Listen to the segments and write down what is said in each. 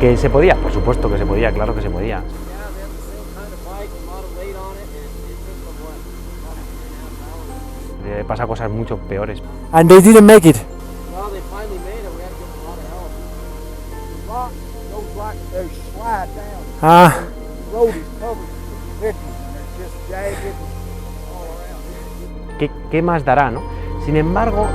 ¿Que se podía? Por supuesto que se podía, claro que se podía. Pasa cosas mucho peores. And they didn't make it. Well, they finally made it. We had to give them a lot of help. The rock, those rocks, they slide down. Ah, The road is covered with ditches. They're just jagged all around. ¿Qué más dará, no? Sin embargo,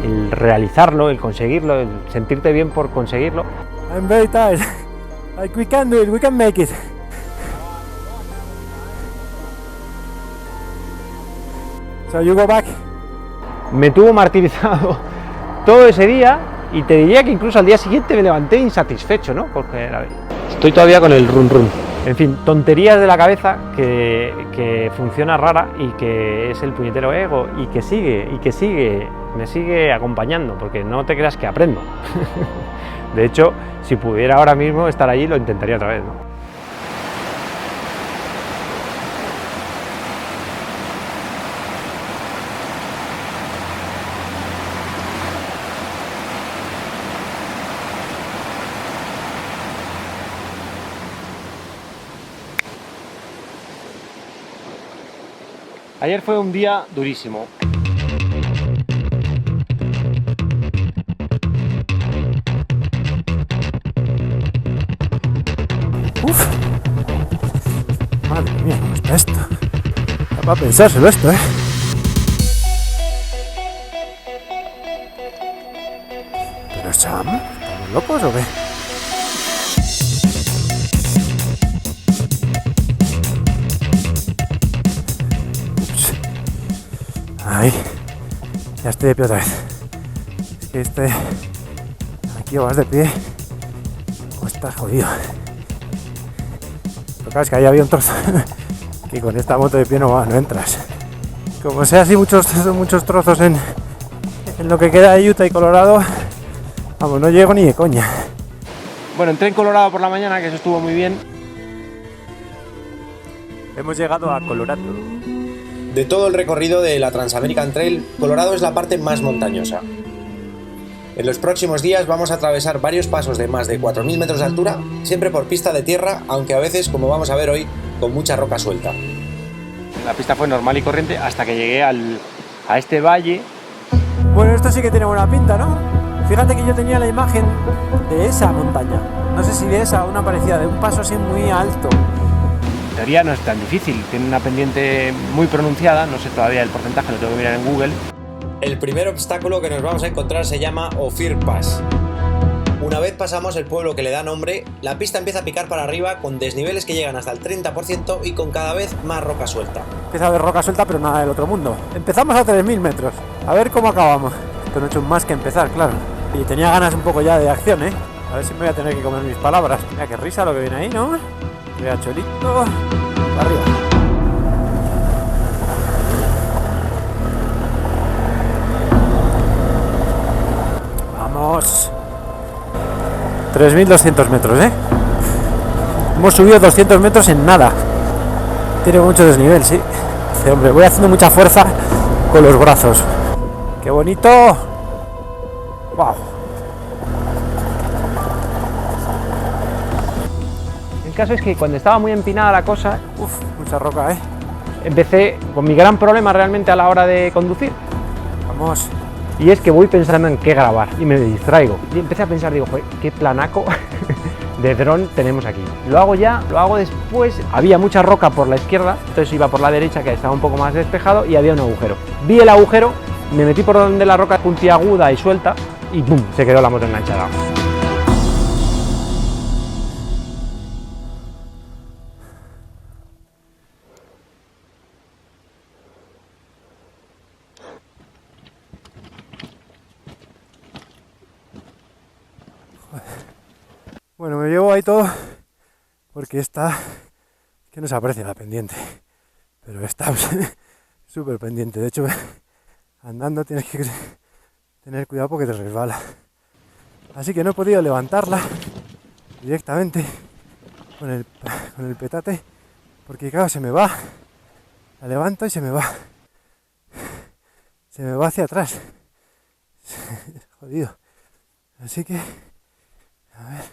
el realizarlo, el conseguirlo, el sentirte bien por conseguirlo. I'm very tired. Like we can do it, we can make it. So you go back. Me tuvo martirizado todo ese día y te diría que incluso al día siguiente me levanté insatisfecho, ¿no? Porque estoy todavía con el run run. En fin, tonterías de la cabeza que funciona rara y que es el puñetero ego y que sigue, me sigue acompañando, porque no te creas que aprendo. De hecho, si pudiera ahora mismo estar allí lo intentaría otra vez, ¿no? Ayer fue un día durísimo. Uf. Madre mía, ¿cómo está esto? Está para pensárselo esto, ¿eh? Pero Sam, ¿estamos locos o qué? Ahí, ya estoy de pie otra vez. Es que aquí o vas de pie o estás jodido. Pero claro, es que ahí había un trozo que con esta moto de pie no entras. Como sea así muchos trozos en lo que queda de Utah y Colorado, vamos, no llego ni de coña. Bueno, entré en Colorado por la mañana, que eso estuvo muy bien. Hemos llegado a Colorado. De todo el recorrido de la Trans-American Trail, Colorado es la parte más montañosa. En los próximos días vamos a atravesar varios pasos de más de 4.000 metros de altura, siempre por pista de tierra, aunque a veces, como vamos a ver hoy, con mucha roca suelta. La pista fue normal y corriente hasta que llegué a este valle. Bueno, esto sí que tiene buena pinta, ¿no? Fíjate que yo tenía la imagen de esa montaña. No sé si de esa o una parecida, de un paso así muy alto. En teoría no es tan difícil, tiene una pendiente muy pronunciada, no sé todavía el porcentaje, lo tengo que mirar en Google. El primer obstáculo que nos vamos a encontrar se llama Ophir Pass. Una vez pasamos el pueblo que le da nombre, la pista empieza a picar para arriba con desniveles que llegan hasta el 30% y con cada vez más roca suelta. Empieza a haber roca suelta, pero nada del otro mundo. Empezamos a 3.000 metros. A ver cómo acabamos. Esto no he hecho más que empezar, claro. Y tenía ganas un poco ya de acción, ¿eh? A ver si me voy a tener que comer mis palabras. Mira qué risa lo que viene ahí, ¿no? Mira, cholito. Para arriba. Vamos. 3.200 metros, ¿eh? Hemos subido 200 metros en nada. Tiene mucho desnivel, sí. Dice, hombre, voy haciendo mucha fuerza con los brazos. ¡Qué bonito! ¡Wow! El caso es que cuando estaba muy empinada la cosa, Uf, mucha roca, ¿eh? empecé con mi gran problema realmente a la hora de conducir. Vamos. Y es que voy pensando en qué grabar y me distraigo. Y empecé a pensar, digo, joder, qué planaco de dron tenemos aquí. Lo hago después. Había mucha roca por la izquierda, entonces iba por la derecha, que estaba un poco más despejado, y había un agujero. Vi el agujero, me metí por donde la roca puntiaguda y suelta, y ¡pum!, se quedó la moto enganchada. Bueno, me llevo ahí todo porque está... que no se aprecia la pendiente, pero está súper pendiente. De hecho, andando tienes que tener cuidado porque te resbala. Así que no he podido levantarla directamente con el petate porque claro, se me va. La levanto y se me va. Se me va hacia atrás. Jodido. Así que... A ver.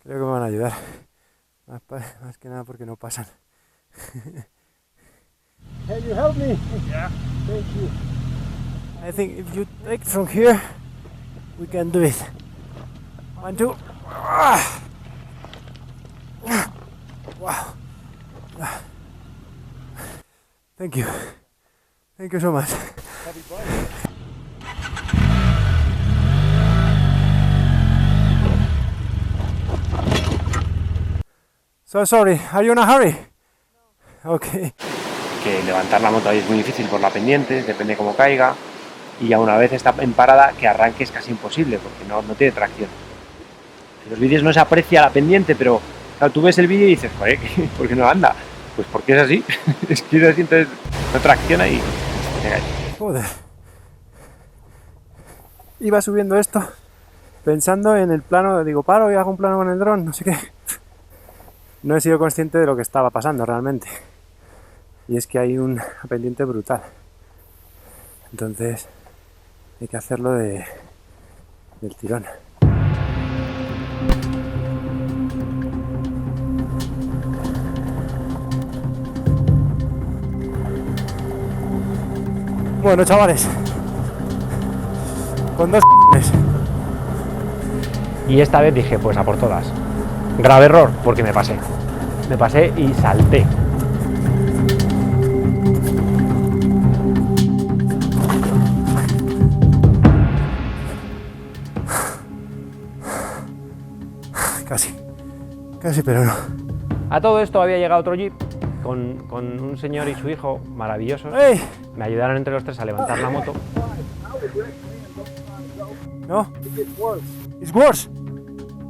Creo que me van a ayudar. Más que nada porque no pasan. Can you help me? Yeah. Thank you. I think if you take it from here, we can do it. 1, 2. Wow. Thank you. Thank you so much. Happy fun. So sorry, are you in a hurry? No. Okay. Que levantar la moto ahí es muy difícil por la pendiente, depende cómo caiga, y ya una vez está en parada, que arranque es casi imposible porque no tiene tracción. En los vídeos no se aprecia la pendiente, pero claro, tú ves el vídeo y dices, joder, ¿por qué no anda? Pues porque es así, es que es así, entonces no tracciona y... Joder. Iba subiendo esto pensando en el plano, digo, paro y hago un plano con el dron, no sé qué. No he sido consciente de lo que estaba pasando realmente. Y es que hay una pendiente brutal. Entonces hay que hacerlo del tirón. Bueno, chavales, con 2 Y esta vez dije, pues a por todas. Grave error, porque me pasé. Me pasé y salté. Casi, pero no. A todo esto había llegado otro jeep con un señor y su hijo maravillosos. ¡Ey! Me ayudaron entre los tres a levantar la moto. No, It gets worse. it's worse.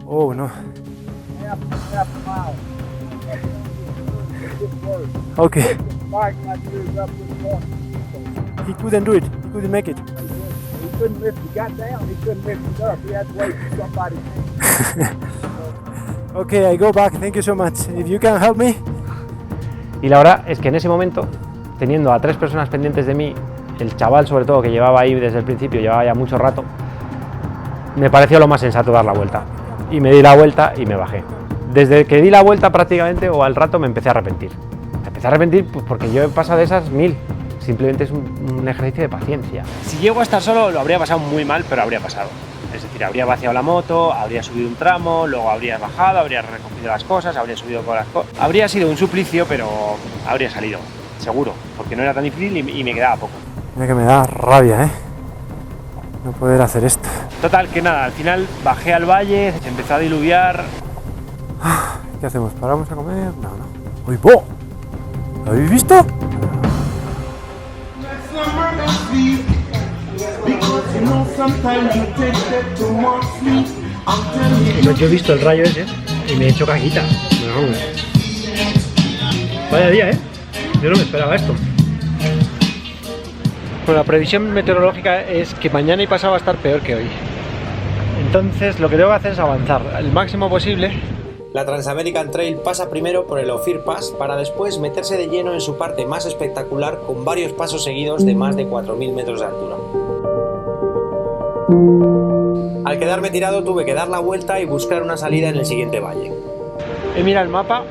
Oh no. Half a mile. It gets worse. Okay. Bike like yours up to the point. He couldn't do it. He couldn't make it. He couldn't lift. He got down. He couldn't lift it up. He had to wait for somebody. Okay, I go back. Thank you so much. If you can help me. Y la verdad es que en ese momento, teniendo a 3 personas pendientes de mí, el chaval sobre todo que llevaba ahí desde el principio, llevaba ya mucho rato, me pareció lo más sensato dar la vuelta. Y me di la vuelta y me bajé. Desde que di la vuelta prácticamente o al rato me empecé a arrepentir. Me empecé a arrepentir pues, porque yo he pasado de esas 1000. Simplemente es un ejercicio de paciencia. Si llego a estar solo lo habría pasado muy mal, pero habría pasado. Es decir, habría vaciado la moto, habría subido un tramo, luego habría bajado, habría recogido las cosas, habría subido con las cosas. Habría sido un suplicio, pero habría salido, seguro, porque no era tan difícil y me quedaba poco. Mira que me da rabia, no poder hacer esto. Total, que nada, al final bajé al valle, se empezó a diluviar. ¿Qué hacemos? ¿Paramos a comer? No, no. ¡Uy, bo! ¿Lo habéis visto? Yo he visto el rayo ese y me he hecho caquita. Vaya día, yo no me esperaba esto. Bueno, la previsión meteorológica es que mañana y pasado va a estar peor que hoy. Entonces lo que tengo que hacer es avanzar el máximo posible. La Transamerican Trail pasa primero por el Ophir Pass para después meterse de lleno en su parte más espectacular con varios pasos seguidos de más de 4.000 metros de altura. Al quedarme tirado tuve que dar la vuelta y buscar una salida en el siguiente valle. He mirado el mapa,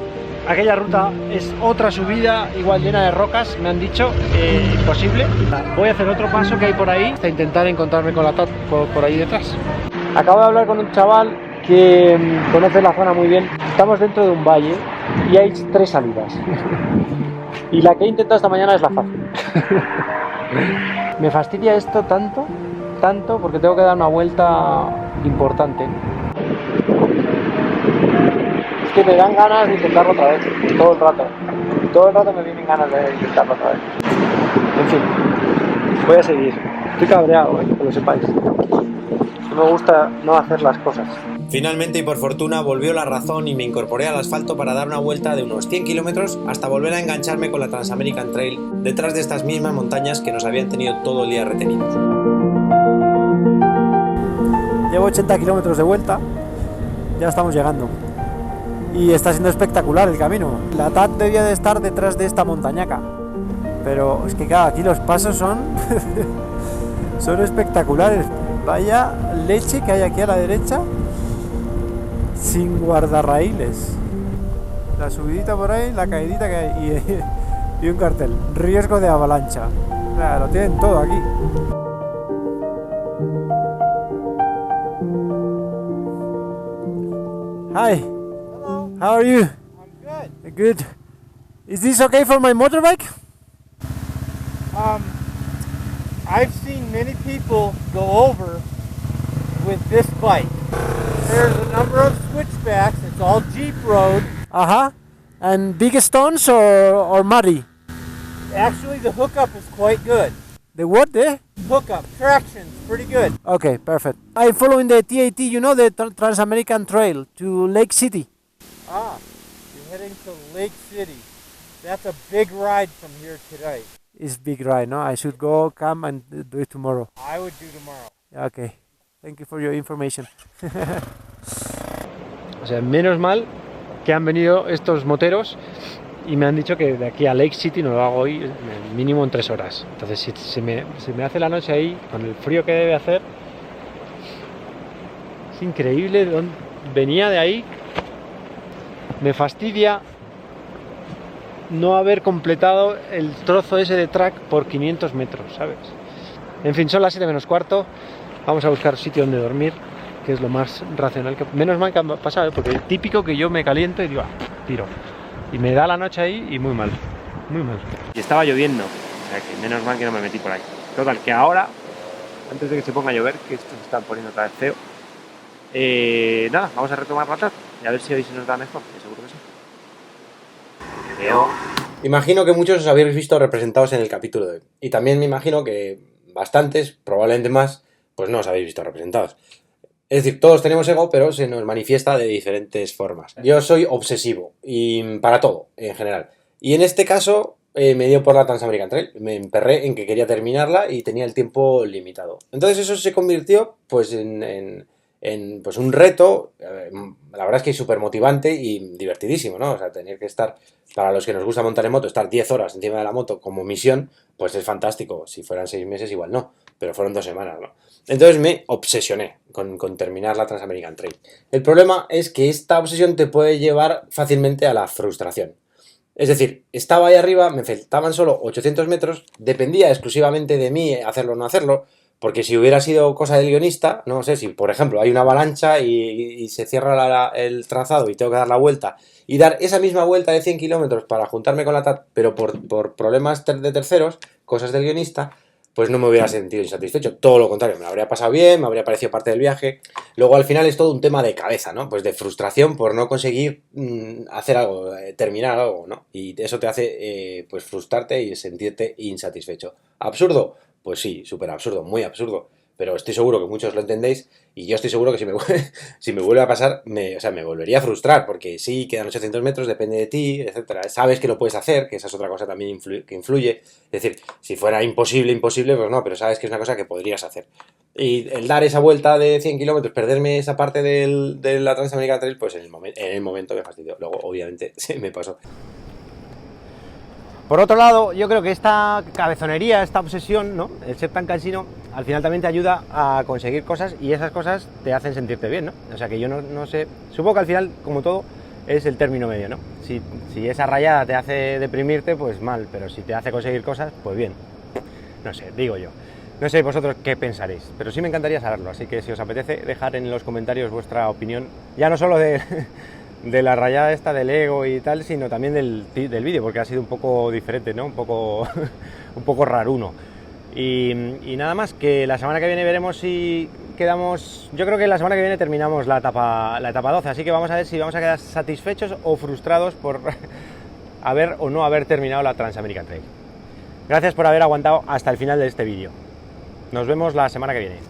aquella ruta es otra subida igual llena de rocas, me han dicho, imposible. Voy a hacer otro paso que hay por ahí hasta intentar encontrarme con la TAT por ahí detrás. Acabo de hablar con un chaval que conoce la zona muy bien. Estamos dentro de un valle y hay 3 salidas. Y la que he intentado esta mañana es la fácil. Me fastidia esto tanto porque tengo que dar una vuelta importante. Es que me dan ganas de intentarlo otra vez, todo el rato me vienen ganas de intentarlo otra vez. En fin, voy a seguir. Estoy cabreado, que lo sepáis. No me gusta no hacer las cosas. Finalmente y por fortuna volvió la razón y me incorporé al asfalto para dar una vuelta de unos 100 kilómetros hasta volver a engancharme con la Transamerican Trail detrás de estas mismas montañas que nos habían tenido todo el día retenidos. Llevo 80 kilómetros de vuelta, ya estamos llegando. Y está siendo espectacular el camino. La TAT debía de estar detrás de esta montañaca. Pero es que claro, aquí los pasos son, son espectaculares. Vaya leche que hay aquí a la derecha, sin guardarraíles. La subidita por ahí, la caidita que hay y un cartel, riesgo de avalancha. O sea, lo tienen todo aquí. Hi. Hello. How are you? I'm good. Good. Is this okay for my motorbike? I've seen many people go over with this bike. There's a number of switchbacks. It's all Jeep road. Uh-huh. And big stones or muddy? Actually, the hookup is quite good. The what there? Hookup, traction's pretty good. Okay, perfect. I'm following the TAT, you know, the Trans-American Trail to Lake City. Ah, you're heading to Lake City. That's a big ride from here today. It's big ride, no? I should go, come and do it tomorrow. I would do tomorrow. Okay. Thank you for your information. O sea, menos mal que han venido estos moteros y me han dicho que de aquí a Lake City no lo hago hoy mínimo en 3 horas. Entonces, si se me hace la noche ahí, con el frío que debe hacer, es increíble. Venía de ahí, me fastidia no haber completado el trozo ese de track por 500 metros, ¿sabes? En fin, son las 7 menos cuarto, vamos a buscar sitio donde dormir, que es lo más racional. Menos mal que ha pasado, porque es típico que yo me caliento y digo, tiro. Y me da la noche ahí y muy mal, muy mal. Y estaba lloviendo, o sea que menos mal que no me metí por ahí. Total, que ahora, antes de que se ponga a llover, que esto se está poniendo otra vez feo, nada, vamos a retomar la tarde y a ver si hoy se nos da mejor, que seguro que sí. Imagino que muchos os habéis visto representados en el capítulo de hoy. Y también me imagino que bastantes, probablemente más, pues no os habéis visto representados. Es decir, todos tenemos ego, pero se nos manifiesta de diferentes formas. Yo soy obsesivo, y para todo, en general. Y en este caso, me dio por la Trans-American Trail. Me emperré en que quería terminarla y tenía el tiempo limitado. Entonces eso se convirtió, pues, en pues un reto. La verdad es que es súper motivante y divertidísimo, ¿no? O sea, tener que estar, para los que nos gusta montar en moto, estar 10 horas encima de la moto como misión, pues es fantástico. Si fueran 6 meses igual no, pero fueron 2 semanas, ¿no? Entonces me obsesioné con terminar la Trans-American Trail. El problema es que esta obsesión te puede llevar fácilmente a la frustración. Es decir, estaba ahí arriba, me faltaban solo 800 metros, dependía exclusivamente de mí hacerlo o no hacerlo, porque si hubiera sido cosa del guionista, no sé, si por ejemplo hay una avalancha y se cierra el trazado y tengo que dar la vuelta y dar esa misma vuelta de 100 kilómetros para juntarme con la TAT, pero por problemas de terceros, cosas del guionista, pues no me hubiera sentido insatisfecho. Todo lo contrario, me lo habría pasado bien, me habría parecido parte del viaje. Luego al final es todo un tema de cabeza, ¿no? Pues de frustración por no conseguir hacer algo, terminar algo, ¿no? Y eso te hace pues frustrarte y sentirte insatisfecho. ¿Absurdo? Pues sí, súper absurdo, muy absurdo. Pero estoy seguro que muchos lo entendéis y yo estoy seguro que si me vuelve a pasar, me volvería a frustrar, porque sí, quedan 800 metros, depende de ti, etcétera. Sabes que lo puedes hacer, que esa es otra cosa también que influye. Es decir, si fuera imposible, pues no, pero sabes que es una cosa que podrías hacer. Y el dar esa vuelta de 100 kilómetros, perderme esa parte de la Trans-American Trail, pues en el momento me fastidió. Luego, obviamente, se me pasó. Por otro lado, yo creo que esta cabezonería, esta obsesión, ¿no? El ser tan cansino, al final también te ayuda a conseguir cosas y esas cosas te hacen sentirte bien, ¿no? O sea que yo no sé, supongo que al final, como todo, es el término medio, ¿no? Si esa rayada te hace deprimirte, pues mal, pero si te hace conseguir cosas, pues bien. No sé, digo yo. No sé vosotros qué pensaréis, pero sí me encantaría saberlo, así que si os apetece, dejar en los comentarios vuestra opinión, ya no solo de la rayada esta del ego y tal, sino también del vídeo, porque ha sido un poco diferente, ¿no? Un poco raruno. Y nada más, que la semana que viene veremos si quedamos. Yo creo que la semana que viene terminamos la etapa 12, así que vamos a ver si vamos a quedar satisfechos o frustrados por haber o no haber terminado la Trans-American Trail. Gracias por haber aguantado hasta el final de este vídeo. Nos vemos la semana que viene.